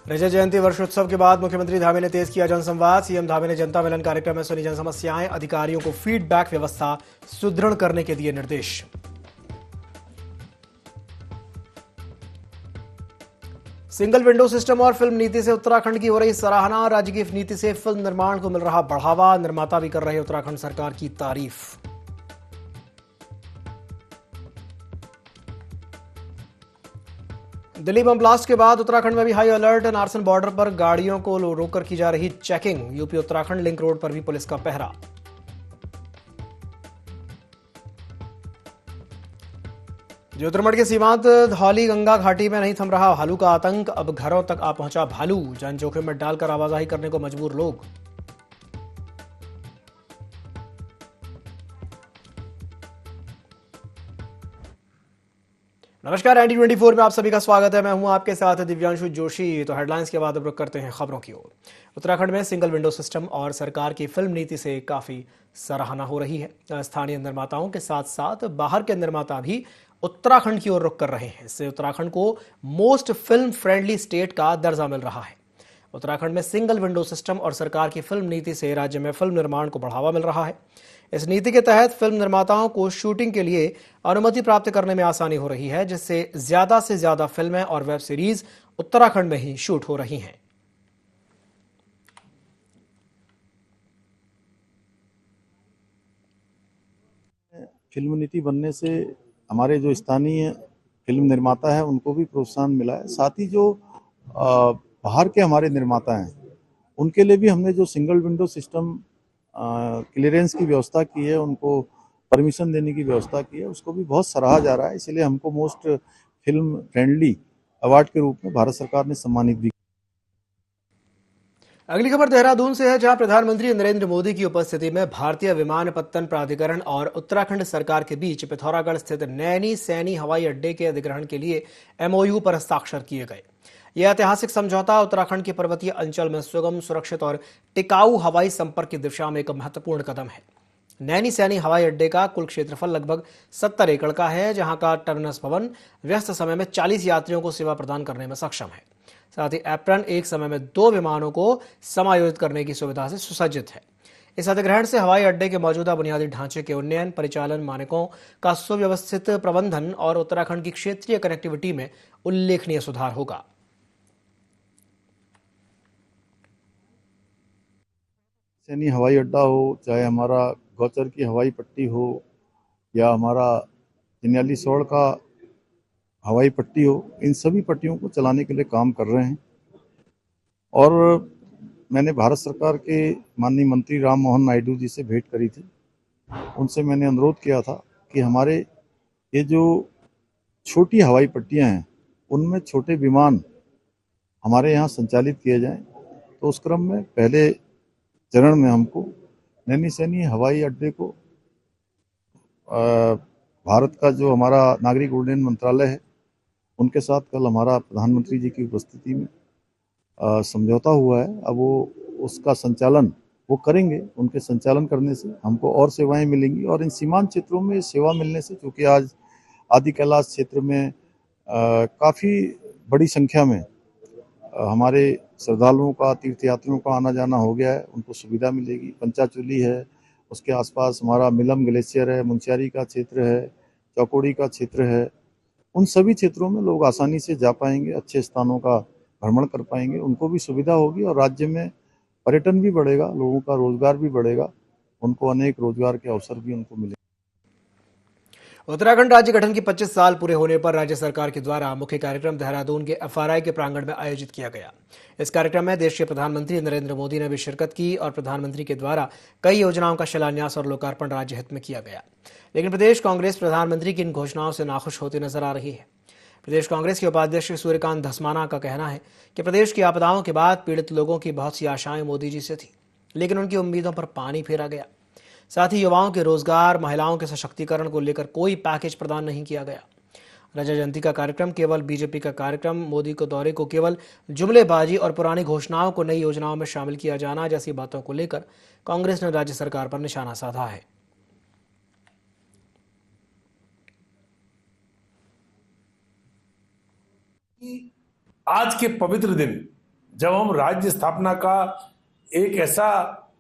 रजत जयंती वर्षोत्सव के बाद मुख्यमंत्री धामी ने तेज किया जनसंवाद। सीएम धामी ने जनता मिलन कार्यक्रम में सुनी जन समस्याएं, अधिकारियों को फीडबैक व्यवस्था सुदृढ़ करने के दिए निर्देश। सिंगल विंडो सिस्टम और फिल्म नीति से उत्तराखंड की हो रही सराहना। राज्य की नीति से फिल्म निर्माण को मिल रहा बढ़ावा, निर्माता भी कर रहे उत्तराखंड सरकार की तारीफ। दिल्ली बम ब्लास्ट के बाद उत्तराखंड में भी हाई अलर्ट। नारसन बॉर्डर पर गाड़ियों को रोककर की जा रही checking. UP Uttarakhand link road पर भी पुलिस का पहरा। ज्योतिर्मठ के सीमांत धौली गंगा घाटी में नहीं थम रहा भालू का आतंक। अब घरों तक आ पहुंचा भालू। जान जोखिम में डालकर आवाजाही करने को मजबूर लोग। नमस्कार, ND24 में आप सभी का स्वागत है। मैं हूं आपके साथ दिव्यांशु जोशी। तो हेडलाइंस के बाद अब रुक करते हैं खबरों की ओर। उत्तराखंड में सिंगल विंडो सिस्टम और सरकार की फिल्म नीति से काफी सराहना हो रही है। स्थानीय निर्माताओं के साथ साथ बाहर के निर्माता भी उत्तराखंड की ओर रुख कर रहे हैं। इससे उत्तराखंड को मोस्ट फिल्म फ्रेंडली स्टेट का दर्जा मिल रहा है। उत्तराखंड में सिंगल विंडो सिस्टम और सरकार की फिल्म नीति से राज्य में फिल्म निर्माण को बढ़ावा मिल रहा है। इस नीति के तहत फिल्म निर्माताओं को शूटिंग के लिए अनुमति प्राप्त करने में आसानी हो रही है, जिससे ज्यादा से ज्यादा फिल्में और वेब सीरीज उत्तराखंड में ही शूट हो रही हैं। फिल्म नीति बनने से हमारे जो स्थानीय फिल्म निर्माता है उनको भी प्रोत्साहन मिला है। साथ ही जो बाहर के हमारे निर्माता हैं उनके लिए भी हमने जो सिंगल विंडो सिस्टम क्लियरेंस की व्यवस्था की है, उनको परमिशन देने की व्यवस्था की है, उसको भी बहुत सराहा जा रहा है। इसलिए हमको मोस्ट फिल्म फ्रेंडली अवार्ड के रूप में भारत सरकार ने सम्मानित भी। अगली खबर देहरादून से है, जहां प्रधानमंत्री नरेंद्र मोदी की उपस्थिति में भारतीय विमानपत्तन प्राधिकरण और उत्तराखंड सरकार के बीच पिथौरागढ़ स्थित नैनी सैनी हवाई अड्डे के अधिग्रहण के लिए MOU पर हस्ताक्षर किए गए। यह ऐतिहासिक समझौता उत्तराखंड के पर्वतीय अंचल में सुगम, सुरक्षित और टिकाऊ हवाई संपर्क की दिशा में एक महत्वपूर्ण कदम है। नैनी सैनी हवाई अड्डे का कुल क्षेत्रफल लगभग 70 एकड़ का है, जहां का टर्मिनस भवन व्यस्त समय में 40 यात्रियों को सेवा प्रदान करने में सक्षम है। साथ ही एप्रन एक समय में 2 विमानों को समायोजित करने की सुविधा से सुसज्जित है। इस अधिग्रहण से हवाई अड्डे के मौजूदा बुनियादी ढांचे के उन्नयन, परिचालन मानकों का सुव्यवस्थित प्रबंधन और उत्तराखंड की क्षेत्रीय कनेक्टिविटी में उल्लेखनीय सुधार होगा। सैनी हवाई अड्डा हो, चाहे हमारा गौचर की हवाई पट्टी हो या हमारा जिन्याली सौड़ का हवाई पट्टी हो, इन सभी पट्टियों को चलाने के लिए काम कर रहे हैं। और मैंने भारत सरकार के माननीय मंत्री राम मोहन नायडू जी से भेंट करी थी। उनसे मैंने अनुरोध किया था कि हमारे ये जो छोटी हवाई पट्टियां हैं उनमें छोटे विमान हमारे यहाँ संचालित किए जाएं। तो उस क्रम में पहले चरण में हमको नैनी सैनी हवाई अड्डे को भारत का जो हमारा नागरिक उड्डयन मंत्रालय है उनके साथ कल हमारा प्रधानमंत्री जी की उपस्थिति में समझौता हुआ है। अब वो उसका संचालन वो करेंगे। उनके संचालन करने से हमको और सेवाएं मिलेंगी और इन सीमांत क्षेत्रों में सेवा मिलने से, क्योंकि आज आदि कैलाश क्षेत्र में काफ़ी बड़ी संख्या में हमारे श्रद्धालुओं का, तीर्थयात्रियों का आना जाना हो गया है, उनको सुविधा मिलेगी। पंचाचूली है, उसके आसपास हमारा मिलम ग्लेशियर है, मुंशियारी का क्षेत्र है, चौकोड़ी का क्षेत्र है। उन सभी क्षेत्रों में लोग आसानी से जा पाएंगे, अच्छे स्थानों का भ्रमण कर पाएंगे, उनको भी सुविधा होगी और राज्य में पर्यटन भी बढ़ेगा, लोगों का रोजगार भी बढ़ेगा, उनको अनेक रोजगार के अवसर भी उनको मिलेंगे। उत्तराखंड राज्य गठन के 25 साल पूरे होने पर राज्य सरकार के द्वारा मुख्य कार्यक्रम देहरादून के FRI के प्रांगण में आयोजित किया गया। इस कार्यक्रम में देश के प्रधानमंत्री नरेंद्र मोदी ने भी शिरकत की और प्रधानमंत्री के द्वारा कई योजनाओं का शिलान्यास और लोकार्पण राज्य हित में किया गया। लेकिन प्रदेश कांग्रेस प्रधानमंत्री की इन घोषणाओं से नाखुश होती नजर आ रही है। प्रदेश कांग्रेस के उपाध्यक्ष सूर्यकांत धस्माना का कहना है कि प्रदेश की आपदाओं के बाद पीड़ित लोगों की बहुत सी आशाएं मोदी जी से थी, लेकिन उनकी उम्मीदों पर पानी फेरा गया। साथ ही युवाओं के रोजगार, महिलाओं के सशक्तिकरण को लेकर कोई पैकेज प्रदान नहीं किया गया। रजत जयंती का कार्यक्रम केवल बीजेपी का कार्यक्रम, मोदी को दौरे को केवल जुमलेबाजी और पुरानी घोषणाओं को नई योजनाओं में शामिल किया जाना जैसी बातों को लेकर कांग्रेस ने राज्य सरकार पर निशाना साधा है। आज के पवित्र दिन जब हम राज्य स्थापना का एक ऐसा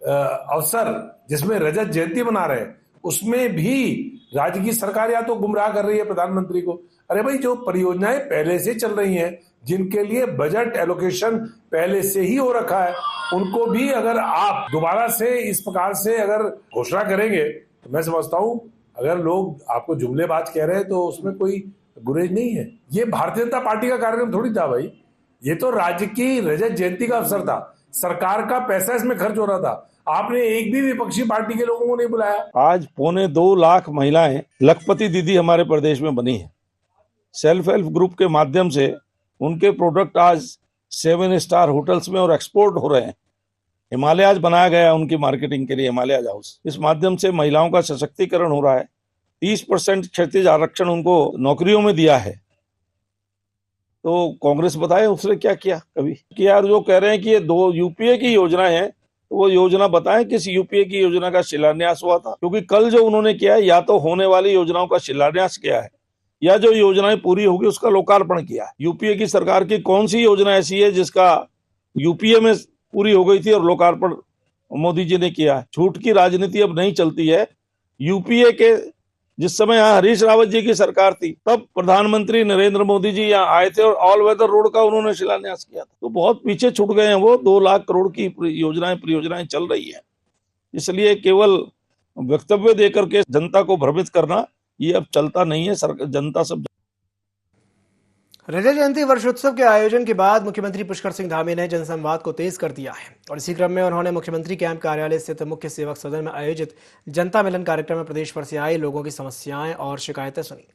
अवसर जिसमें रजत जयंती मना रहे हैं, उसमें भी राज्य की सरकार या तो गुमराह कर रही है प्रधानमंत्री को। अरे भाई, जो परियोजनाएं पहले से चल रही हैं, जिनके लिए बजट एलोकेशन पहले से ही हो रखा है, उनको भी अगर आप दोबारा से इस प्रकार से अगर घोषणा करेंगे तो मैं समझता हूं, अगर लोग आपको जुमलेबाज कह रहे हैं तो उसमें कोई गुरेज नहीं है। ये भारतीय जनता पार्टी का कार्यक्रम थोड़ी था भाई, ये तो राज्य की रजत जयंती का अवसर था, सरकार का पैसा इसमें खर्च हो रहा था। आपने एक भी विपक्षी पार्टी के लोगों को नहीं बुलाया। आज 2.25 लाख महिलाएं लखपति दीदी हमारे प्रदेश में बनी है। सेल्फ हेल्प ग्रुप के माध्यम से उनके प्रोडक्ट आज 7 स्टार होटल्स में और एक्सपोर्ट हो रहे हैं। हिमालयाज बनाया गया है उनकी मार्केटिंग के लिए, हिमालयाज हाउस। इस माध्यम से महिलाओं का सशक्तिकरण हो रहा है। 30% क्षैतिज आरक्षण उनको नौकरियों में दिया है। तो कांग्रेस बताए उसने क्या किया कभी किया? जो कह रहे हैं कि ये 2 यूपीए की योजनाएं हैं, तो वो योजना बताएं किस यूपीए की योजना का शिलान्यास हुआ था। क्योंकि कल जो उन्होंने किया है, या तो होने वाली योजनाओं का शिलान्यास किया है, या जो योजनाएं पूरी होगी उसका लोकार्पण किया है। यूपीए की सरकार की कौन सी योजना ऐसी है जिसका यूपीए में पूरी हो गई थी और लोकार्पण मोदी जी ने किया है? झूठ की राजनीति अब नहीं चलती है। यूपीए के जिस समय यहाँ हरीश रावत जी की सरकार थी, तब प्रधानमंत्री नरेंद्र मोदी जी यहाँ आए थे और ऑल वेदर रोड का उन्होंने शिलान्यास किया था। तो बहुत पीछे छूट गए हैं वो। 2 लाख करोड़ की परियोजनाएं चल रही है। इसलिए केवल वक्तव्य देकर के जनता को भ्रमित करना ये अब चलता नहीं है। जनता सब रजत जयंती वर्षोत्सव के आयोजन के बाद मुख्यमंत्री पुष्कर सिंह धामी ने जनसंवाद को तेज कर दिया है और इसी क्रम में उन्होंने मुख्यमंत्री कैंप कार्यालय स्थित मुख्य सेवक सदन में आयोजित जनता मिलन कार्यक्रम में प्रदेश भर से आए लोगों की समस्याएं और शिकायतें सुनी।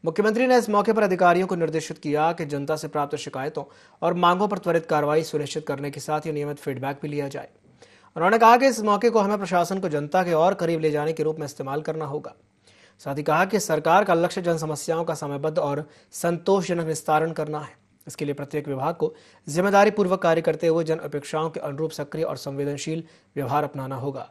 मुख्यमंत्री ने इस मौके पर अधिकारियों को निर्देशित किया कि जनता से प्राप्त शिकायतों और मांगों पर त्वरित कार्रवाई सुनिश्चित करने के साथ ही नियमित फीडबैक भी लिया जाए। उन्होंने कहा कि इस मौके को हमें प्रशासन को जनता के और करीब ले जाने के रूप में इस्तेमाल करना होगा। साथ ही कहा कि सरकार का लक्ष्य जन समस्याओं का समयबद्ध और संतोषजनक निस्तारण करना है। इसके लिए प्रत्येक विभाग को जिम्मेदारी पूर्वक कार्य करते हुए जन अपेक्षाओं के अनुरूप सक्रिय और संवेदनशील व्यवहार अपनाना होगा।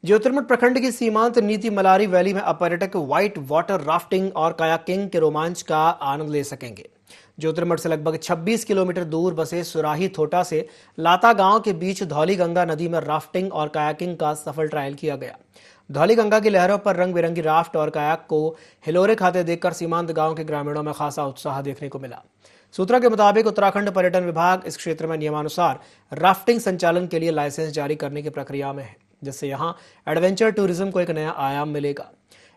ज्योतिर्मठ प्रखंड की सीमांत नीति मलारी वैली में अब पर्यटक व्हाइट वाटर राफ्टिंग और कायाकिंग के रोमांच का आनंद ले सकेंगे। ज्योतिर्मठ से लगभग 26 किलोमीटर दूर बसे सुराही थोटा से लाता गांव के बीच धौली गंगा नदी में राफ्टिंग और कायाकिंग का सफल ट्रायल किया गया। धौली गंगा की लहरों पर रंग बिरंगी राफ्ट और कायाक को हिलोरे खाते देखकर सीमांत गांव के ग्रामीणों में खासा उत्साह देखने को मिला। सूत्रों के मुताबिक उत्तराखंड पर्यटन विभाग इस क्षेत्र में नियमानुसार राफ्टिंग संचालन के लिए लाइसेंस जारी करने की प्रक्रिया में है, जिससे यहां एडवेंचर टूरिज्म को एक नया आयाम मिलेगा।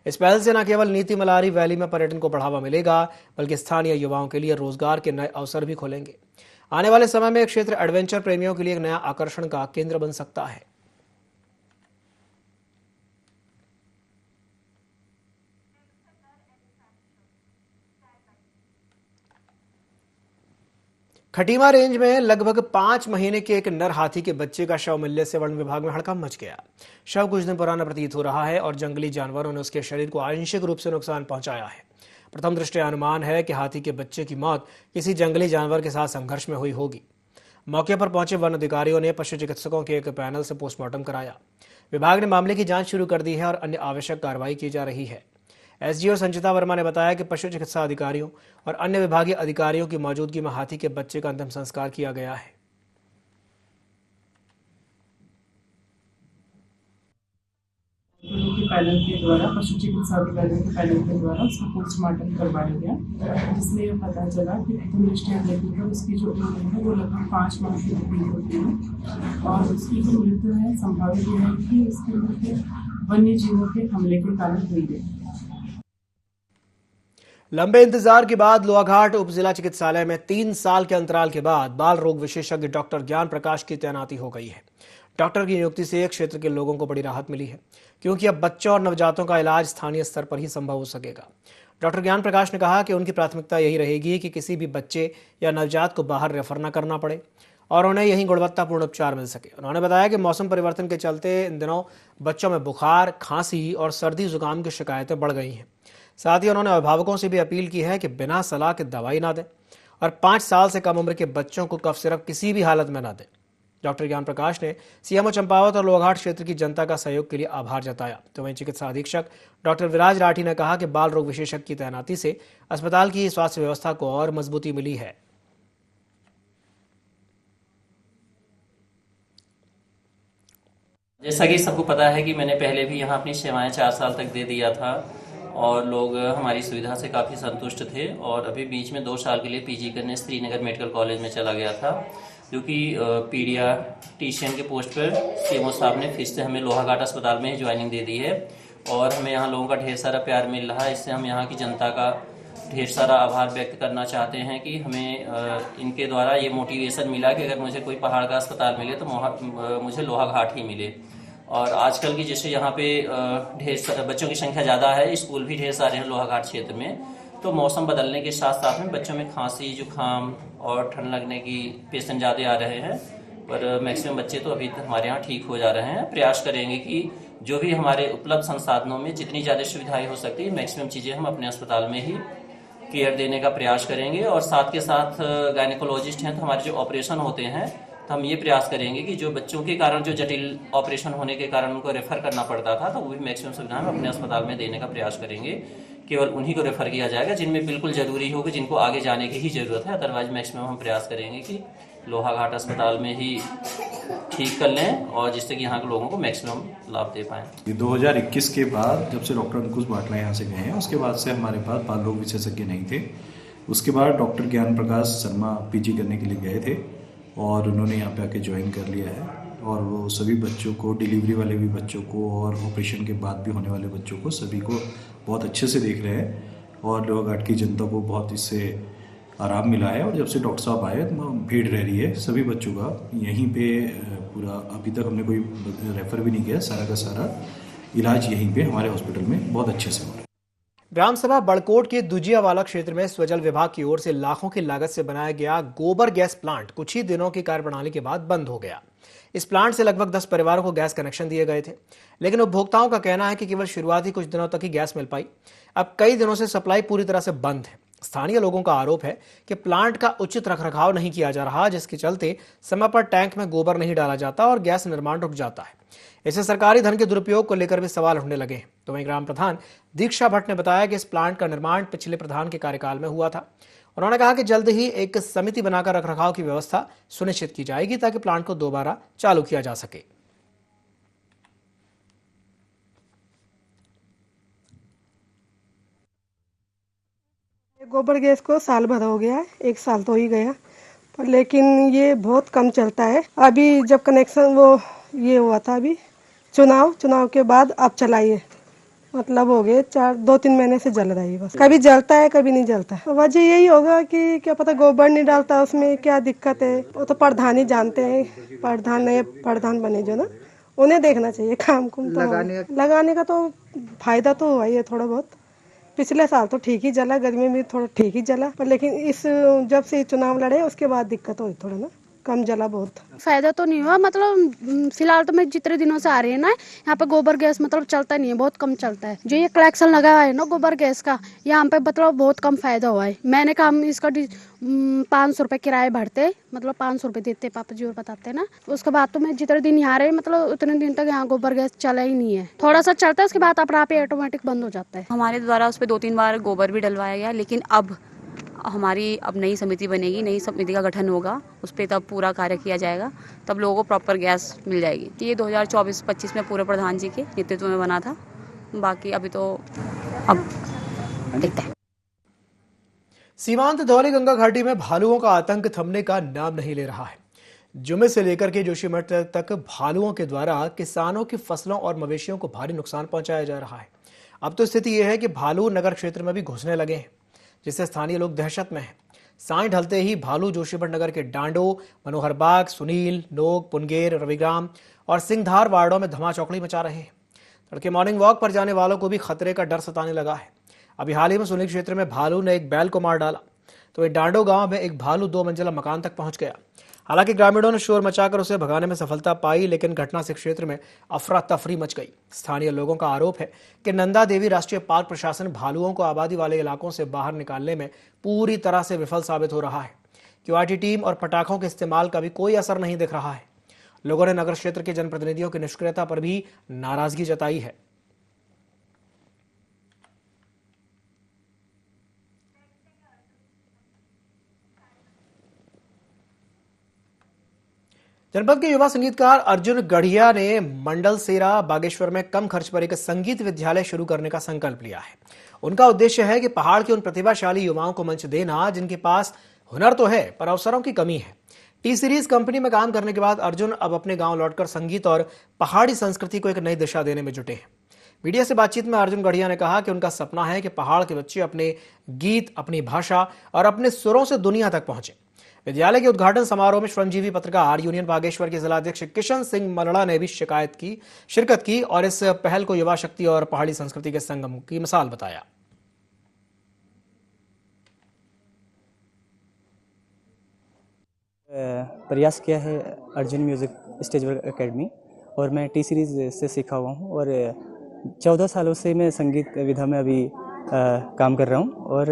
इस पहल से न केवल नीति मलारी वैली में पर्यटन को बढ़ावा मिलेगा, बल्कि स्थानीय युवाओं के लिए रोजगार के नए अवसर भी खोलेंगे। आने वाले समय में क्षेत्र एडवेंचर प्रेमियों के लिए एक नया आकर्षण का केंद्र बन सकता है। खटीमा रेंज में लगभग 5 महीने के एक नर हाथी के बच्चे का शव मिलने से वन विभाग में हड़कंप मच गया। शव कुछ दिन पुराना प्रतीत हो रहा है और जंगली जानवरों ने उसके शरीर को आंशिक रूप से नुकसान पहुंचाया है। प्रथम दृष्टया अनुमान है कि हाथी के बच्चे की मौत किसी जंगली जानवर के साथ संघर्ष में हुई होगी। मौके पर पहुंचे वन अधिकारियों ने पशु चिकित्सकों के एक पैनल से पोस्टमार्टम कराया। विभाग ने मामले की जांच शुरू कर दी है और अन्य आवश्यक कार्रवाई की जा रही है। एसडीओ संचिता वर्मा ने बताया कि पशु चिकित्सा अधिकारियों और अन्य विभागीय अधिकारियों की मौजूदगी में हाथी के बच्चे का अंतिम संस्कार किया गया है। के पैनल के द्वारा, पशु चिकित्सा अधिकारियों के पैनल के द्वारा उसका पोस्टमार्टम करवाया गया, जिसमें यह पता चला कि प्रथम दृष्टया देखने पर उसकी जो उम्र है वो लगभग 5 माह की प्रतीत होती है और उसकी जो मृत्यु है संभावित यह है कि उसकी मृत्यु वन्य जीवों के हमले के कारण हुई है। लंबे इंतजार के बाद लोहाघाट उप जिला चिकित्सालय में 3 साल के अंतराल के बाद बाल रोग विशेषज्ञ डॉक्टर ज्ञान प्रकाश की तैनाती हो गई है। डॉक्टर की नियुक्ति से क्षेत्र के लोगों को बड़ी राहत मिली है, क्योंकि अब बच्चों और नवजातों का इलाज स्थानीय स्तर पर ही संभव हो सकेगा। डॉक्टर ज्ञान प्रकाश ने कहा कि उनकी प्राथमिकता यही रहेगी कि किसी भी बच्चे या नवजात को बाहर रेफर न करना पड़े और उन्हें यही गुणवत्तापूर्ण उपचार मिल सके। उन्होंने बताया कि मौसम परिवर्तन के चलते इन दिनों बच्चों में बुखार, खांसी और सर्दी जुकाम की शिकायतें बढ़ गई हैं। साथ ही उन्होंने अभिभावकों से भी अपील की है कि बिना सलाह के दवाई ना दें और 5 साल से कम उम्र के बच्चों को कफ सिरप किसी भी हालत में ना दें। डॉक्टर ज्ञान प्रकाश ने सीएमओ चंपावत और लोहाघाट क्षेत्र की जनता का सहयोग के लिए आभार जताया। तो वहीं चिकित्सा अधीक्षक डॉक्टर विराज राठी ने कहा कि बाल रोग विशेषज्ञ की तैनाती से अस्पताल की स्वास्थ्य व्यवस्था को और मजबूती मिली है। जैसा कि सबको पता है कि मैंने पहले भी यहाँ अपनी सेवाएं 4 साल तक दे दिया था और लोग हमारी सुविधा से काफ़ी संतुष्ट थे। और अभी बीच में 2 साल के लिए पीजी करने श्रीनगर मेडिकल कॉलेज में चला गया था, क्योंकि पीडियाट्रिशियन के पोस्ट पर सीएमओ साहब ने फिर से हमें लोहाघाट अस्पताल में ही ज्वाइनिंग दे दी है और हमें यहाँ लोगों का ढेर सारा प्यार मिल रहा है। इससे हम यहाँ की जनता का ढेर सारा आभार व्यक्त करना चाहते हैं कि हमें इनके द्वारा ये मोटिवेशन मिला कि अगर मुझे कोई पहाड़ का अस्पताल मिले तो मुझे लोहाघाट ही मिले। और आजकल की जैसे यहाँ पे ढेर बच्चों की संख्या ज़्यादा है, स्कूल भी ढेर सारे हैं लोहाघाट क्षेत्र में, तो मौसम बदलने के साथ साथ में बच्चों में खांसी, जुकाम और ठंड लगने की पेशेंट ज़्यादा आ रहे हैं, पर मैक्सिमम बच्चे तो अभी तक हमारे यहाँ ठीक हो जा रहे हैं। प्रयास करेंगे कि जो भी हमारे उपलब्ध संसाधनों में जितनी ज़्यादा सुविधाएं हो सकती है, मैक्सिमम चीज़ें हम अपने अस्पताल में ही केयर देने का प्रयास करेंगे। और साथ के साथ गायनेकोलॉजिस्ट हैं, तो हमारे जो ऑपरेशन होते हैं तो हम ये प्रयास करेंगे कि जो बच्चों के कारण जो जटिल ऑपरेशन होने के कारण उनको रेफर करना पड़ता था, तो वो भी मैक्सिमम सुविधाएं हम अपने अस्पताल में देने का प्रयास करेंगे। केवल उन्हीं को रेफर किया जाएगा जिनमें बिल्कुल जरूरी होगी, जिनको आगे जाने की ही जरूरत है। अदरवाइज मैक्सिमम हम प्रयास करेंगे कि लोहाघाट अस्पताल में ही ठीक कर लें और जिससे कि यहाँ के लोगों को मैक्सिमम लाभ दे पाएँ। 2021 के बाद जब से डॉक्टर अंकुश बाटला यहाँ से गए हैं, उसके बाद से हमारे पास बाल रोग विशेषज्ञ नहीं थे। उसके बाद डॉक्टर ज्ञान प्रकाश शर्मा पीजी करने के लिए गए थे और उन्होंने यहाँ पे आके ज्वाइन कर लिया है और वो सभी बच्चों को, डिलीवरी वाले भी बच्चों को और ऑपरेशन के बाद भी होने वाले बच्चों को, सभी को बहुत अच्छे से देख रहे हैं और लोहाघाट की जनता को बहुत इससे आराम मिला है। और जब से डॉक्टर साहब आए तो भीड़ रह रही है सभी बच्चों का यहीं पे पूरा। अभी तक हमने कोई रेफर भी नहीं किया, सारा का सारा इलाज यहीं पे हमारे हॉस्पिटल में बहुत अच्छे से हो रहा है। ग्राम सभा बड़कोट के दुजियावाला क्षेत्र में स्वजल विभाग की ओर से लाखों की लागत से बनाया गया गोबर गैस प्लांट कुछ ही दिनों की कार्यप्रणाली के बाद बंद हो गया। इस प्लांट से लगभग 10 परिवारों को गैस कनेक्शन दिए गए थे, लेकिन उपभोक्ताओं का कहना है कि केवल शुरुआती कुछ दिनों तक ही गैस मिल पाई। अब कई दिनों से सप्लाई पूरी तरह से बंद है। स्थानीय लोगों का आरोप है कि प्लांट का उचित रखरखाव नहीं किया जा रहा, जिसके चलते समय पर टैंक में गोबर नहीं डाला जाता और गैस निर्माण रुक जाता है। इससे सरकारी धन के दुरुपयोग को लेकर भी सवाल उठने लगे हैं। तो वहीं ग्राम प्रधान दीक्षा भट्ट ने बताया कि इस प्लांट का निर्माण पिछले प्रधान के कार्यकाल में हुआ था। उन्होंने कहा कि जल्द ही एक समिति बनाकर रखरखाव की व्यवस्था सुनिश्चित की जाएगी ताकि प्लांट को दोबारा चालू किया जा सके। गोबर गैस को साल भर हो गया है, 1 साल तो ही गया, पर लेकिन ये बहुत कम चलता है। अभी जब कनेक्शन वो ये हुआ था, अभी चुनाव के बाद अब चलाइए, मतलब हो गए 2-3 महीने से जल रही है। बस कभी जलता है कभी नहीं जलता है। वजह यही होगा कि क्या पता गोबर नहीं डालता, उसमें क्या दिक्कत है, वो तो प्रधान ही जानते हैं। प्रधान नए प्रधान बने जो ना, उन्हें देखना चाहिए काम को। लगाने का तो फायदा तो हुआ ही है थोड़ा बहुत। पिछले साल तो ठीक ही जला, गर्मी में थोड़ा ठीक ही जला, पर लेकिन इस जब से चुनाव लड़े उसके बाद दिक्कत हुई, थोड़ा ना कम जला। बहुत फायदा तो नहीं हुआ, मतलब फिलहाल तो मैं जितने दिनों से आ रही है ना, यहाँ पे गोबर गैस मतलब चलता नहीं है, बहुत कम चलता है। जो ये कलेक्शन लगा है ना गोबर गैस का, यहाँ पे मतलब बहुत कम फायदा हुआ है। मैंने कहा हम इसका 500 रुपये किराए भरते, मतलब 500 रुपये देते, पापा जी और बताते ना। उसके बाद तो मैं जितने दिन यहाँ रहे, मतलब उतने दिन तक यहाँ गोबर गैस चला ही नहीं है। थोड़ा सा चलता है, उसके बाद अपना आप ही ऑटोमेटिक बंद हो जाता है। हमारे द्वारा उस पर 2-3 बार गोबर भी डलवाया गया, लेकिन अब हमारी नई समिति बनेगी, नई समिति का गठन होगा, उस पर तब पूरा कार्य किया जाएगा, तब लोगों को प्रॉपर गैस मिल जाएगी। ये 2024-25 में पूरे प्रधान जी के नेतृत्व में बना था, बाकी अभी तो अब देखते हैं। सीमांत धौली गंगा घाटी में भालुओं का आतंक थमने का नाम नहीं ले रहा है। जुमे से लेकर के जोशीमठ तक भालुओं के द्वारा किसानों की फसलों और मवेशियों को भारी नुकसान पहुंचाया जा रहा है। अब तो स्थिति यह है कि भालू नगर क्षेत्र में भी घुसने लगे हैं, जिससे स्थानीय लोग दहशत में हैं। साय ढलते ही भालू जोशीमठ नगर के डांडो, मनोहरबाग, सुनील, नोक, पुनगेर, रविग्राम और सिंहधार वार्डों में धमाचौकड़ी मचा रहे हैं। तड़के मॉर्निंग वॉक पर जाने वालों को भी खतरे का डर सताने लगा है। अभी हाल ही में सुनील क्षेत्र में भालू ने एक बैल को मार डाला, तो वहीं डांडो गांव में एक भालू 2 मंजिला मकान तक पहुंच गया। हालांकि ग्रामीणों ने शोर मचाकर उसे भगाने में सफलता पाई, लेकिन घटना से क्षेत्र में अफरा तफरी मच गई। स्थानीय लोगों का आरोप है कि नंदा देवी राष्ट्रीय पार्क प्रशासन भालुओं को आबादी वाले इलाकों से बाहर निकालने में पूरी तरह से विफल साबित हो रहा है। क्यूआरटी टीम और पटाखों के इस्तेमाल का भी कोई असर नहीं दिख रहा है। लोगों ने नगर क्षेत्र के जनप्रतिनिधियों की निष्क्रियता पर भी नाराजगी जताई है। जनपद के युवा संगीतकार अर्जुन गढ़िया ने मंडल सेरा बागेश्वर में कम खर्च पर एक संगीत विद्यालय शुरू करने का संकल्प लिया है। उनका उद्देश्य है कि पहाड़ के उन प्रतिभाशाली युवाओं को मंच देना जिनके पास हुनर तो है पर अवसरों की कमी है। टी सीरीज कंपनी में काम करने के बाद अर्जुन अब अपने गांव लौटकर संगीत और पहाड़ी संस्कृति को एक नई दिशा देने में जुटे हैं। मीडिया से बातचीत में अर्जुन गढ़िया ने कहा कि उनका सपना है कि पहाड़ के बच्चे अपने गीत, अपनी भाषा और अपने सुरों से दुनिया तक पहुंचे। विद्यालय के उद्घाटन समारोह में श्रमजीवी पत्रकार यूनियन बागेश्वर के जिलाध्यक्ष किशन सिंह मलड़ा ने भी शिरकत की और इस पहल को युवा शक्ति और पहाड़ी संस्कृति के संगम की मिसाल बताया। प्रयास किया है Arjun music stage work academy और मैं टी सीरीज से सीखा हुआ हूँ और 14 सालों से मैं संगीत विधा में अभी काम कर रहा हूँ और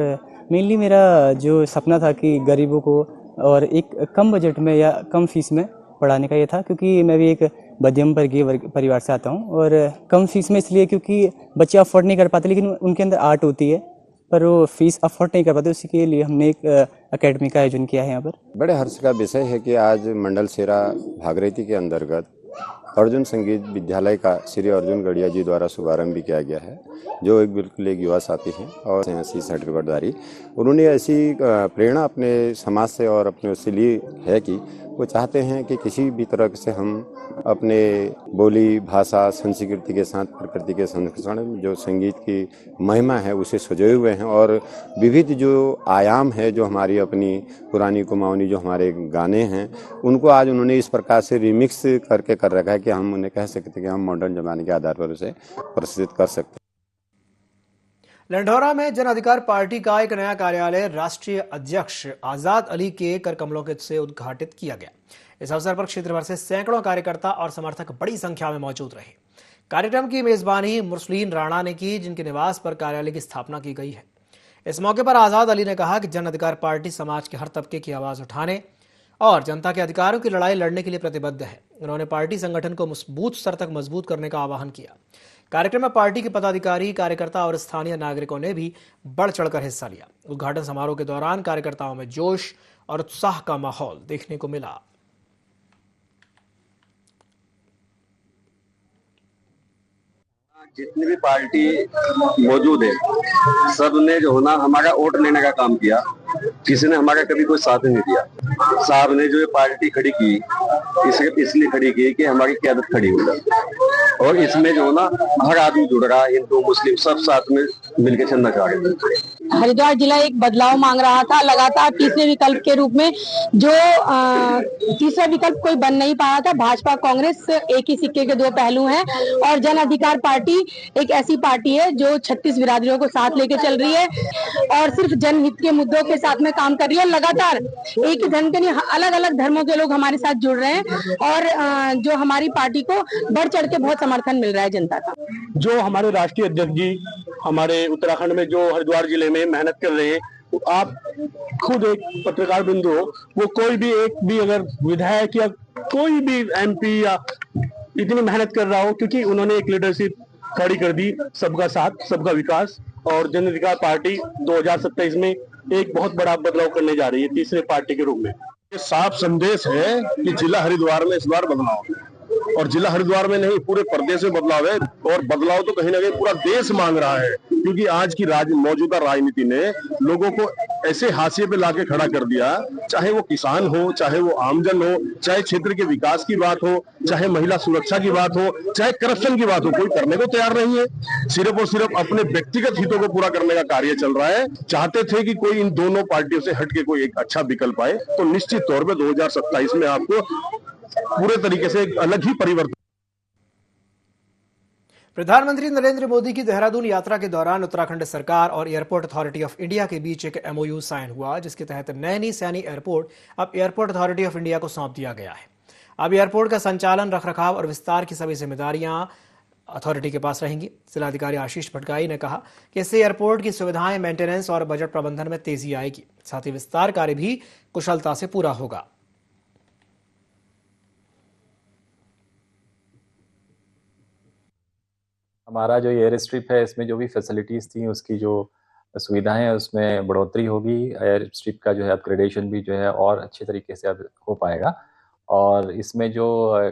मेनली मेरा जो सपना था कि गरीबों को और एक कम बजट में या कम फीस में पढ़ाने का ये था, क्योंकि मैं भी एक मध्यम वर्गीय परिवार से आता हूँ और कम फीस में इसलिए क्योंकि बच्चे अफोर्ड नहीं कर पाते, लेकिन उनके अंदर आर्ट होती है पर वो फीस अफोर्ड नहीं कर पाते। उसी के लिए हमने एक एकेडमी का आयोजन किया है यहाँ पर। बड़े हर्ष का विषय है कि आज मंडल सेरा भागीरथी के अंतर्गत अर्जुन संगीत विद्यालय का श्री अर्जुन गढ़िया जी द्वारा शुभारंभ भी किया गया है, जो बिल्कुल एक युवा साथी हैं और 80 सर्टिफिकेटधारी। उन्होंने ऐसी प्रेरणा अपने समाज से और अपने उससे ली है कि वो चाहते हैं कि किसी भी तरह से हम अपने बोली, भाषा, संस्कृति के साथ प्रकृति के संरक्षण में जो संगीत की महिमा है उसे सजोए हुए हैं और विविध जो आयाम है, जो हमारी अपनी पुरानी कुमाऊनी जो हमारे गाने हैं, उनको आज उन्होंने इस प्रकार से रिमिक्स करके कर रखा है कि हम उन्हें कह सकते हैं कि हम मॉडर्न जमाने के आधार पर उसे प्रस्तुत कर सकते हैं। लंढौरा में जन अधिकार पार्टी का एक नया कार्यालय राष्ट्रीय अध्यक्ष आजाद अली के कर कमलों से उद्घाटित किया गया। इस अवसर पर क्षेत्र भर से सैकड़ों कार्यकर्ता और समर्थक बड़ी संख्या में मौजूद रहे। कार्यक्रम की मेजबानी मुरसलीन राणा ने की, जिनके निवास पर कार्यालय की स्थापना की गई है। इस मौके पर आजाद अली ने कहा कि जन अधिकार पार्टी समाज के हर तबके की आवाज उठाने और जनता के अधिकारों की लड़ाई लड़ने के लिए प्रतिबद्ध है। उन्होंने पार्टी संगठन को बूथ स्तर तक मजबूत करने का आह्वान किया। कार्यक्रम में पार्टी के पदाधिकारी, कार्यकर्ता और स्थानीय नागरिकों ने भी बढ़ चढ़कर हिस्सा लिया। उद्घाटन समारोह के दौरान कार्यकर्ताओं में जोश और उत्साह का माहौल देखने को मिला। जितनी भी पार्टी मौजूद है, सब ने जो है ना हमारा वोट लेने का काम किया। किसी ने हमारा कभी कोई साथ नहीं दिया। साहब ने जो ये पार्टी खड़ी की, इसलिए खड़ी की कि हमारी क़यादत खड़ी हो जाए और इसमें जो है ना हर आदमी जुड़ रहा, हिंदू मुस्लिम सब साथ में मिलकर चलना चाह रहे थे। हरिद्वार जिला एक बदलाव मांग रहा था। लगातार तीसरे विकल्प के रूप में जो तीसरा विकल्प कोई बन नहीं पाया था। भाजपा कांग्रेस एक ही सिक्के के दो पहलू हैं और जन अधिकार पार्टी एक ऐसी पार्टी है जो 36 बिरादरियों को साथ लेके चल रही है और सिर्फ जनहित के मुद्दों के साथ में काम कर रही है। लगातार एक ही धर्म के नहीं, अलग अलग धर्मों के लोग हमारे साथ जुड़ रहे हैं और जो हमारी पार्टी को बढ़ चढ़ के बहुत समर्थन मिल रहा है जनता का। जो हमारे राष्ट्रीय अध्यक्ष जी हमारे उत्तराखंड में जो हरिद्वार जिले में मेहनत कर रहे हैं, तो आप खुद एक पत्रकार बिंदु हो, वो कोई भी एक भी अगर विधायक या कोई भी MP या इतनी मेहनत कर रहा हो, क्योंकि उन्होंने एक लीडरशिप खड़ी कर दी, सबका साथ सबका विकास। और जन अधिकार पार्टी 2027 में एक बहुत बड़ा बदलाव करने जा रही है तीसरे पार्टी के रूप में। ये साफ संदेश है कि जिला हरिद्वार में इस बार बदलाव है और जिला हरिद्वार में नहीं पूरे प्रदेश में बदलाव है और बदलाव तो कहीं ना कहीं पूरा देश मांग रहा है, क्योंकि आज की मौजूदा राजनीति ने लोगों को ऐसे हाशिए पे लाके खड़ा कर दिया। चाहे वो किसान हो, चाहे वो आमजन हो, चाहे क्षेत्र के विकास की बात हो, चाहे महिला सुरक्षा की बात हो, चाहे करप्शन की बात हो, कोई करने को तैयार नहीं है। सिर्फ और सिर्फ अपने व्यक्तिगत हितों को पूरा करने का कार्य चल रहा है। चाहते थे कि कोई इन दोनों पार्टियों से हट के कोई एक अच्छा विकल्प आए, तो निश्चित तौर पर 2027 में आपको पूरे तरीके से एक अलग ही परिवर्तन। प्रधानमंत्री नरेंद्र मोदी की देहरादून यात्रा के दौरान उत्तराखंड सरकार और एयरपोर्ट अथॉरिटी ऑफ इंडिया के बीच एक MOU साइन हुआ, जिसके तहत नैनी सैनी एयरपोर्ट अब एयरपोर्ट अथॉरिटी ऑफ इंडिया को सौंप दिया गया है। अब एयरपोर्ट का संचालन, रखरखाव और विस्तार की सभी जिम्मेदारियां अथॉरिटी के पास रहेंगी। जिलाधिकारी आशीष भटगाई ने कहा कि इससे एयरपोर्ट की सुविधाएं, मेंटेनेंस और बजट प्रबंधन में तेजी आएगी। साथ ही विस्तार कार्य भी कुशलता से पूरा होगा। हमारा जो एयर स्ट्रिप है इसमें जो भी फैसिलिटीज़ थी उसकी जो सुविधाएं हैं उसमें बढ़ोतरी होगी। एयर स्ट्रिप का जो है अपग्रेडेशन भी जो है और अच्छे तरीके से अब हो पाएगा। और इसमें जो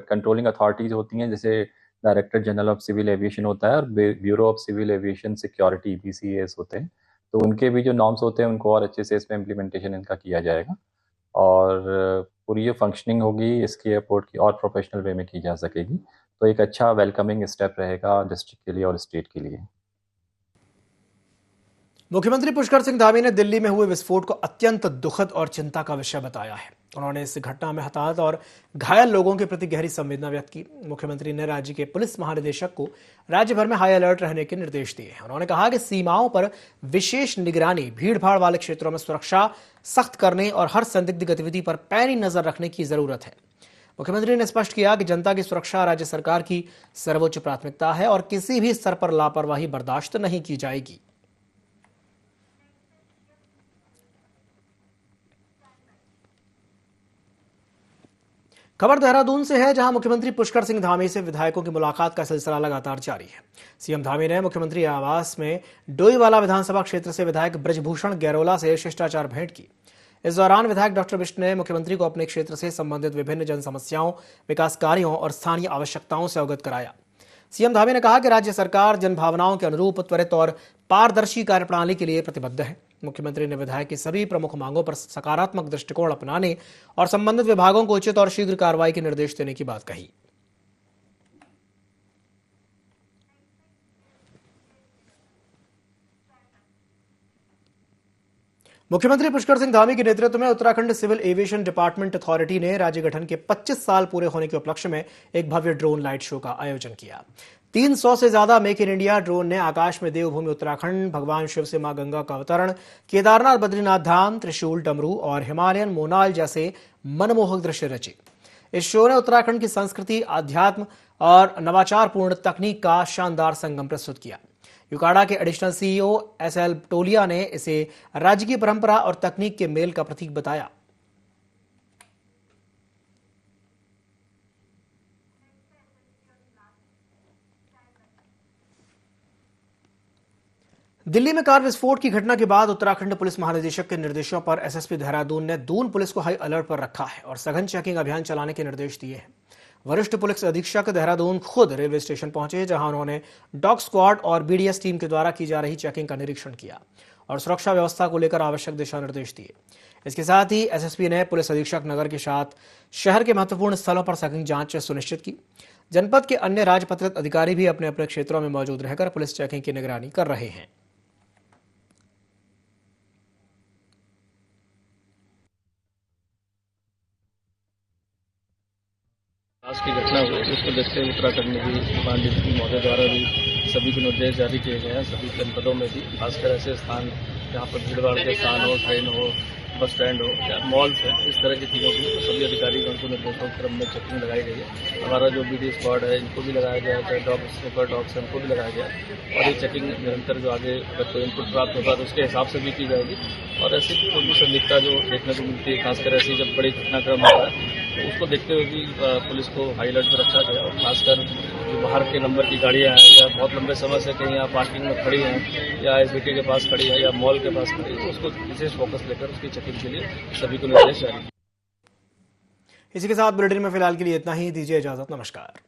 कंट्रोलिंग अथॉरिटीज़ होती हैं जैसे director general of civil aviation होता है और bureau of civil aviation security BCAS होते हैं, तो उनके भी जो नॉर्म्स होते हैं उनको और अच्छे से इसमें इम्प्लीमेंटेशन इनका किया जाएगा और पूरी जो फंक्शनिंग होगी इसकी एयरपोर्ट की और प्रोफेशनल वे में की जा सकेगी। तो एक अच्छा वेलकमिंग स्टेप रहेगा डिस्ट्रिक्ट के लिए और स्टेट के लिए। मुख्यमंत्री पुष्कर सिंह धामी ने दिल्ली में हुए विस्फोट को अत्यंत दुखद और चिंता का विषय बताया है। उन्होंने इस घटना में हताहत और घायल लोगों के प्रति गहरी संवेदना व्यक्त की। मुख्यमंत्री ने राज्य के पुलिस महानिदेशक को राज्य भर में हाई अलर्ट रहने के निर्देश दिए हैं। उन्होंने कहा कि सीमाओं पर विशेष निगरानी, भीड़भाड़ वाले क्षेत्रों में सुरक्षा सख्त करने और हर संदिग्ध गतिविधि पर पैनी नजर रखने की जरूरत है। मुख्यमंत्री ने स्पष्ट किया कि जनता की सुरक्षा राज्य सरकार की सर्वोच्च प्राथमिकता है और किसी भी स्तर पर लापरवाही बर्दाश्त नहीं की जाएगी। खबर देहरादून से है, जहां मुख्यमंत्री पुष्कर सिंह धामी से विधायकों की मुलाकात का सिलसिला लगातार जारी है। सीएम धामी ने मुख्यमंत्री आवास में डोईवाला विधानसभा क्षेत्र से विधायक ब्रजभूषण गैरोला से शिष्टाचार भेंट की। इस दौरान विधायक डॉक्टर बिष्ट ने मुख्यमंत्री को अपने क्षेत्र से संबंधित विभिन्न जन समस्याओं, विकास कार्यों और स्थानीय आवश्यकताओं से अवगत कराया। सीएम धामी ने कहा कि राज्य सरकार जनभावनाओं के अनुरूप त्वरित और पारदर्शी कार्यप्रणाली के लिए प्रतिबद्ध है। मुख्यमंत्री ने विधायक की सभी प्रमुख मांगों पर सकारात्मक दृष्टिकोण अपनाने और संबंधित विभागों को उचित और शीघ्र कार्रवाई के निर्देश देने की बात कही। मुख्यमंत्री पुष्कर सिंह धामी के नेतृत्व में Uttarakhand civil aviation department authority ने राज्य गठन के 25 साल पूरे होने के उपलक्ष्य में एक भव्य ड्रोन लाइट शो का आयोजन किया। 300 से ज्यादा मेक इन इंडिया ड्रोन ने आकाश में देवभूमि उत्तराखंड, भगवान शिव से मां गंगा का अवतरण, केदारनाथ बद्रीनाथ धाम, त्रिशूल, डमरू और हिमालयन मोनाल जैसे मनमोहक दृश्य रचे। इस शो ने उत्तराखंड की संस्कृति, अध्यात्म और नवाचारपूर्ण तकनीक का शानदार संगम प्रस्तुत किया। यूकाडा के एडिशनल CEO SL टोलिया ने इसे राज्य की परंपरा और तकनीक के मेल का प्रतीक बताया। दिल्ली में कार विस्फोट की घटना के बाद उत्तराखंड पुलिस महानिदेशक के निर्देशों पर SSP देहरादून ने दून पुलिस को हाई अलर्ट पर रखा है और सघन चेकिंग अभियान चलाने के निर्देश दिए हैं। वरिष्ठ पुलिस अधीक्षक देहरादून खुद रेलवे स्टेशन पहुंचे, जहां उन्होंने डॉग स्क्वाड और BDS टीम के द्वारा की जा रही चेकिंग का निरीक्षण किया और सुरक्षा व्यवस्था को लेकर आवश्यक दिशा निर्देश दिए। इसके साथ ही SSP ने पुलिस अधीक्षक नगर के साथ शहर के महत्वपूर्ण स्थलों पर सघन जांच सुनिश्चित की। जनपद के अन्य राजपत्रित अधिकारी भी अपने अपने क्षेत्रों में मौजूद रहकर पुलिस चेकिंग की निगरानी कर रहे हैं। आज की घटना हुई उसको देखते हुए उत्तराखंड में भी माननीय महोदय द्वारा भी सभी को निर्देश जारी किए गए हैं। सभी जनपदों में भी खासकर ऐसे स्थान जहाँ पर भीड़भाड़ के स्थान हो, ट्रेन हो, बस स्टैंड हो या मॉल्स है, इस तरह की चीज़ों की तो सभी अधिकारियों को निर्देशों क्रम में चेकिंग लगाई गई है। हमारा जो BD स्क्वाड है इनको भी लगाया गया है, चाहे डॉग स्निपर डॉग्स हैं उनको भी लगाया गया है और ये चेकिंग निरंतर जो आगे अगर कोई इनपुट प्राप्त होगा तो उसके हिसाब से भी की जाएगी। और ऐसी कोई भी संदिग्धता जो देखने को मिलती है, खासकर ऐसी जब बड़ी घटनाक्रम होता है तो उसको देखते हुए भी पुलिस को हाई अलर्ट पर रखा गया और खासकर जो बाहर के नंबर की गाड़ियाँ हैं या बहुत लंबे समय से कहीं यहाँ पार्किंग में खड़ी हैं या SBT के पास खड़ी है या मॉल के पास खड़ी है तो उसको विशेष फोकस लेकर उसकी चेकिंग के लिए सभी को निर्देश जारी। इसी के साथ बुलेटिन में फिलहाल के लिए इतना ही। दीजिए इजाजत। नमस्कार।